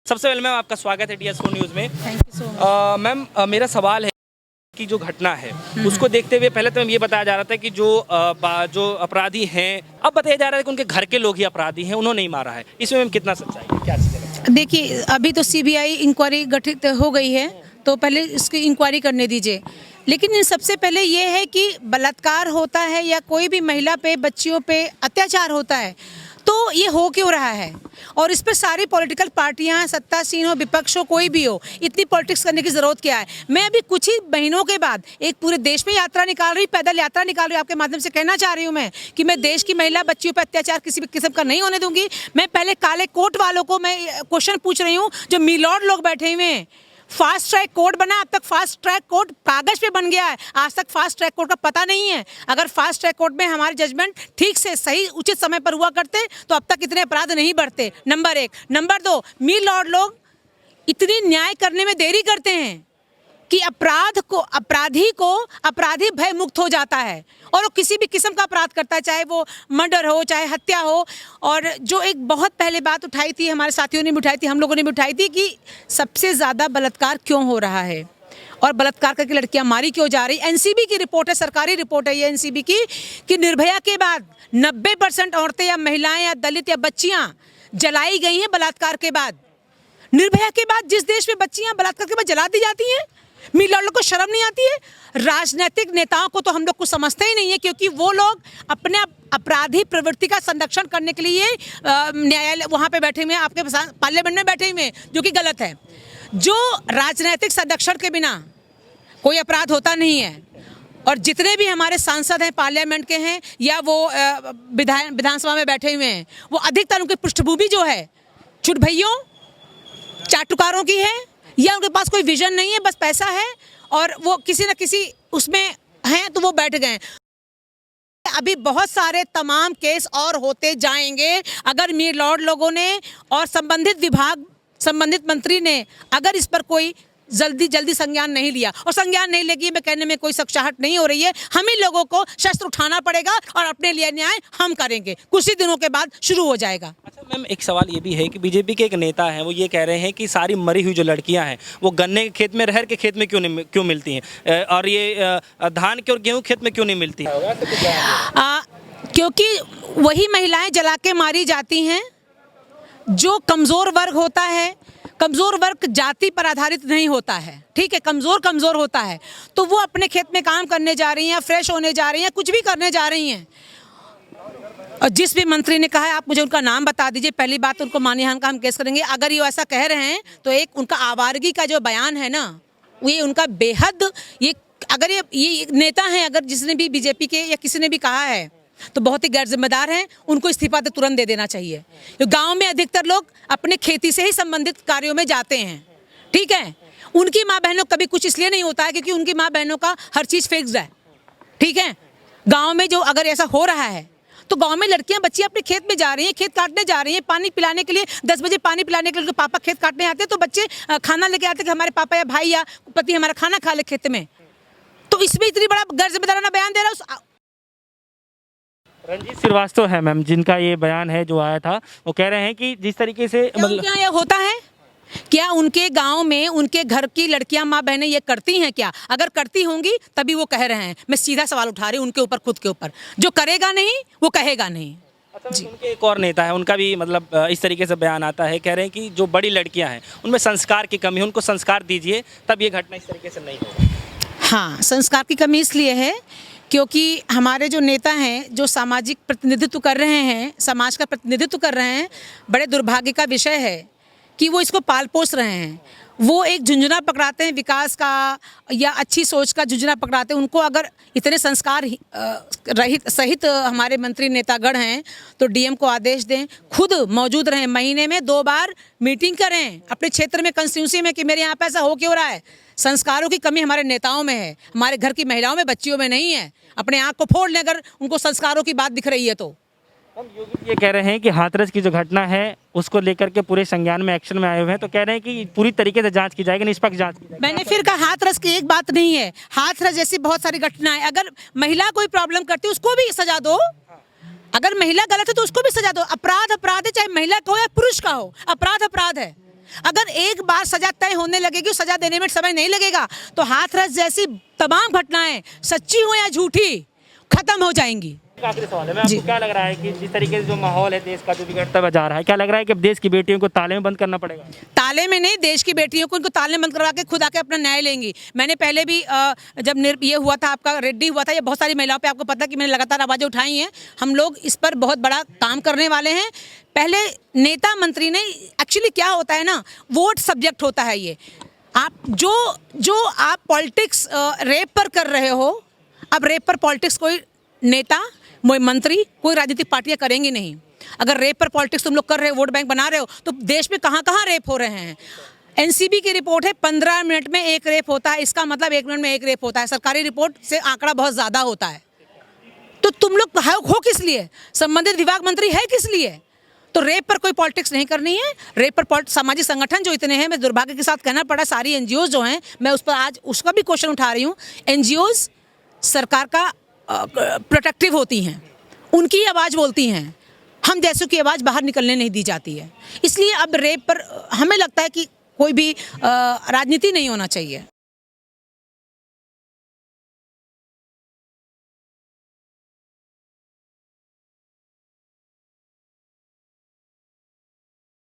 सबसे पहले मैम आपका स्वागत है DS4 न्यूज़ में। Thank you so much. Ma'am मेरा सवाल है कि जो घटना है उसको देखते हुए पहले तो ये बताया जा रहा था कि जो अपराधी हैं, अब बताया जा रहा है कि उनके घर के लोग ही अपराधी हैं, उन्होंने ही मारा है। इसमें मैम कितना सच्चाई है, क्या चीज़ है? देखिए, अभी तो CBI इंक्वायरी गठित हो गई है, तो पहले इसकी इंक्वायरी करने दीजिए। लेकिन सबसे पहले ये है कि बलात्कार होता है या कोई भी महिला पे, बच्चियों पे अत्याचार होता है तो ये हो क्यों रहा है, और इस पर सारी पॉलिटिकल पार्टियां, सत्तासीन हो, विपक्ष हो, कोई भी हो, इतनी पॉलिटिक्स करने की ज़रूरत क्या है। मैं अभी कुछ ही महीनों के बाद एक पूरे देश में यात्रा निकाल रही, पैदल यात्रा निकाल रही, आपके माध्यम से कहना चाह रही हूँ मैं कि मैं देश की महिला बच्चियों पर अत्याचार किसी भी किस्म का नहीं होने दूंगी। मैं पहले काले कोट वालों को मैं क्वेश्चन पूछ रही हूँ, जो मिलॉर्ड लोग बैठे हुए हैं। फास्ट ट्रैक कोर्ट बना, अब तक फास्ट ट्रैक कोर्ट कागज पे बन गया है, आज तक फास्ट ट्रैक कोर्ट का पता नहीं है। अगर फास्ट ट्रैक कोर्ट में हमारे जजमेंट ठीक से सही उचित समय पर हुआ करते तो अब तक इतने अपराध नहीं बढ़ते, नंबर 1। नंबर 2, मिलॉर्ड लोग इतनी न्याय करने में देरी करते हैं कि अपराधी भय मुक्त हो जाता है और वो किसी भी किस्म का अपराध करता है, चाहे वो मर्डर हो, चाहे हत्या हो। और जो एक बहुत पहले बात उठाई थी, हमारे साथियों ने भी उठाई थी, हम लोगों ने भी उठाई थी कि सबसे ज़्यादा बलात्कार क्यों हो रहा है और बलात्कार करके लड़कियां मारी क्यों जा रही। NCB की रिपोर्ट है, सरकारी रिपोर्ट है ये NCB की, कि निर्भया के बाद 90% औरतें या महिलाएं या दलित या बच्चियाँ जलाई गई हैं बलात्कार के बाद। निर्भया के बाद जिस देश में बच्चियाँ बलात्कार के बाद जला दी जाती हैं, मिलॉर्ड को शर्म नहीं आती है। राजनीतिक नेताओं को तो हम लोग कुछ समझते ही नहीं है, क्योंकि वो लोग अपने अपराधी प्रवृत्ति का संरक्षण करने के लिए न्यायालय वहाँ पे बैठे हुए हैं, आपके पार्लियामेंट में बैठे हुए हैं, जो कि गलत है। जो राजनीतिक संरक्षण के बिना कोई अपराध होता नहीं है। और जितने भी हमारे सांसद हैं, पार्लियामेंट के हैं या वो विधानसभा में बैठे हुए हैं, वो अधिकतर उनकी पृष्ठभूमि जो है चुटभइयों, चाटुकारों की है, या उनके पास कोई विजन नहीं है, बस पैसा है और वो किसी न किसी उसमें हैं तो वो बैठ गए। अभी बहुत सारे तमाम केस और होते जाएंगे अगर मिलॉर्ड लोगों ने और संबंधित विभाग, संबंधित मंत्री ने अगर इस पर कोई जल्दी संज्ञान नहीं लिया। और संज्ञान नहीं लेगी, मैं कहने में कोई सख्शाहट नहीं हो रही है। हम ही लोगों को शस्त्र उठाना पड़ेगा और अपने लिए न्याय हम करेंगे, कुछ ही दिनों के बाद शुरू हो जाएगा। अच्छा मैम, एक सवाल ये भी है कि BJP के एक नेता हैं, वो ये कह रहे हैं कि सारी मरी हुई जो लड़कियां हैं वो गन्ने के खेत में, रहर के खेत में क्यों मिलती हैं, और ये धान के और गेहूँ खेत में क्यों नहीं मिलती है? क्योंकि वही महिलाएं जला के मारी जाती हैं। जो कमज़ोर वर्ग होता है, कमज़ोर वर्ग जाति पर आधारित नहीं होता है, ठीक है, कमज़ोर होता है, तो वो अपने खेत में काम करने जा रही हैं, फ्रेश होने जा रही हैं, कुछ भी करने जा रही हैं। और जिस भी मंत्री ने कहा है, आप मुझे उनका नाम बता दीजिए। पहली बात, उनको मानहानि का हम केस करेंगे। अगर ये ऐसा कह रहे हैं तो एक उनका आवारगी का जो बयान है ना, ये उनका बेहद, ये अगर ये नेता हैं, अगर जिसने भी BJP के या किसी ने भी कहा है तो बहुत ही गैर जिम्मेदार हैं। उनको इस्तीफा तो तुरंत दे देना चाहिए। तो गांव में अधिकतर लोग अपने खेती से ही संबंधित कार्यों में जाते हैं, ठीक है। उनकी माँ बहनों कभी कुछ इसलिए नहीं होता है क्योंकि उनकी माँ बहनों का हर चीज़ फिक्स्ड है, ठीक है। गांव में जो अगर ऐसा हो रहा है तो गांव में लड़कियां बच्चियां अपने खेत में जा रही हैं, खेत काटने जा रही हैं, पानी पिलाने के लिए 10 बजे पानी पिलाने के लिए पापा खेत काटने आते हैं, तो बच्चे खाना लेके आते हैं कि हमारे पापा या भाई या पति हमारा खाना खा ले खेत में। तो इसमें इतनी बड़ा गैर जिम्मेदाराना बयान दे रहा है। रंजीत श्रीवास्तव है मैम, जिनका ये बयान है जो आया था, वो कह रहे हैं कि जिस तरीके से मतलब क्या ये होता है, क्या उनके गांव में उनके घर की लड़कियां, माँ बहनें ये करती हैं क्या? अगर करती होंगी तभी वो कह रहे हैं। मैं सीधा सवाल उठा रही हूँ उनके ऊपर, खुद के ऊपर। जो करेगा नहीं वो कहेगा नहीं। अच्छा, उनके एक और नेता है, उनका भी मतलब इस तरीके से बयान आता है, कह रहे हैं कि जो बड़ी लड़कियां हैं उनमें संस्कार की कमी है, उनको संस्कार दीजिए तब ये घटना इस तरीके से नहीं होगी। हाँ, संस्कार की कमी इसलिए है क्योंकि हमारे जो नेता हैं, जो सामाजिक प्रतिनिधित्व कर रहे हैं, समाज का प्रतिनिधित्व कर रहे हैं, बड़े दुर्भाग्य का विषय है कि वो इसको पाल पोस रहे हैं। वो एक झुंझुना पकड़ाते हैं विकास का या अच्छी सोच का झुंझुना पकड़ाते हैं। उनको अगर इतने संस्कार रहित सहित हमारे मंत्री नेतागण हैं तो DM को आदेश दें, खुद मौजूद रहें, महीने में 2 बार मीटिंग करें अपने क्षेत्र में, कंस्टिट्यूंसी में, कि मेरे यहाँ पे ऐसा हो क्यों रहा है। संस्कारों की कमी हमारे नेताओं में है, हमारे घर की महिलाओं में, बच्चियों में नहीं है। अपने आँख को फोड़ लें अगर उनको संस्कारों की बात दिख रही है तो। योगी ये कह रहे हैं कि हाथरस की जो घटना है उसको लेकर के पूरे संज्ञान में, एक्शन में आए हुए हैं, तो कह रहे हैं कि पूरी तरीके से जांच की जाएगी, निष्पक्ष जांच की जाएगी। मैंने फिर कहा, हाथरस की एक बात नहीं है, हाथरस जैसी बहुत सारी घटनाएं। अगर महिला कोई प्रॉब्लम करती है उसको भी सजा दो, अगर महिला गलत है तो उसको भी सजा दो। अपराध अपराध है, चाहे महिला का हो या पुरुष का हो, अपराध अपराध है। अगर एक बार सजा तय होने लगेगी, सजा देने में समय नहीं लगेगा, तो हाथरस जैसी तमाम घटनाएं सच्ची हो या झूठी खत्म हो जाएंगी। आखिरी सवाल है, मैं आपको क्या लग रहा है कि जिस तरीके से जो माहौल है देश का जो बिगड़ता हुआ जा रहा है, क्या लग रहा है कि अब देश की बेटियों को ताले में बंद करना पड़ेगा? ताले में नहीं, देश की बेटियों को उनको ताले में बंद करवा के खुद आके अपना न्याय लेंगी। मैंने पहले भी जब ये हुआ था, आपका रेड्डी हुआ था, ये बहुत सारी महिलाओं पे आपको पता है कि मैंने लगातार आवाज़ें उठाई हैं। हम लोग इस पर बहुत बड़ा काम करने वाले हैं। पहले नेता मंत्री ने, एक्चुअली क्या होता है ना, वोट सब्जेक्ट होता है ये। आप जो आप पॉलिटिक्स रेप पर कर रहे हो, अब रेप पर पॉलिटिक्स कोई नेता, कोई मंत्री, कोई राजनीतिक पार्टियां करेंगी नहीं। अगर रेप पर पॉलिटिक्स तुम लोग कर रहे हो, वोट बैंक बना रहे हो, तो देश में कहाँ कहाँ रेप हो रहे हैं। एनसीबी की रिपोर्ट है 15 मिनट में एक रेप होता है, इसका मतलब 1 मिनट में एक रेप होता है। सरकारी रिपोर्ट से आंकड़ा बहुत ज़्यादा होता है। तो तुम लोग हो किस लिए? संबंधित विभाग मंत्री है किस लिए? तो रेप पर कोई पॉलिटिक्स नहीं करनी है। रेप पर सामाजिक संगठन जो इतने हैं, मैं दुर्भाग्य के साथ कहना पड़ा, सारी एनजीओ जो हैं, मैं उस पर आज उसका भी क्वेश्चन उठा रही हूँ। एनजीओज सरकार का प्रोटेक्टिव होती हैं, उनकी आवाज़ बोलती हैं, हम जैसों की आवाज़ बाहर निकलने नहीं दी जाती है। इसलिए अब रेप पर हमें लगता है कि कोई भी राजनीति नहीं होना चाहिए।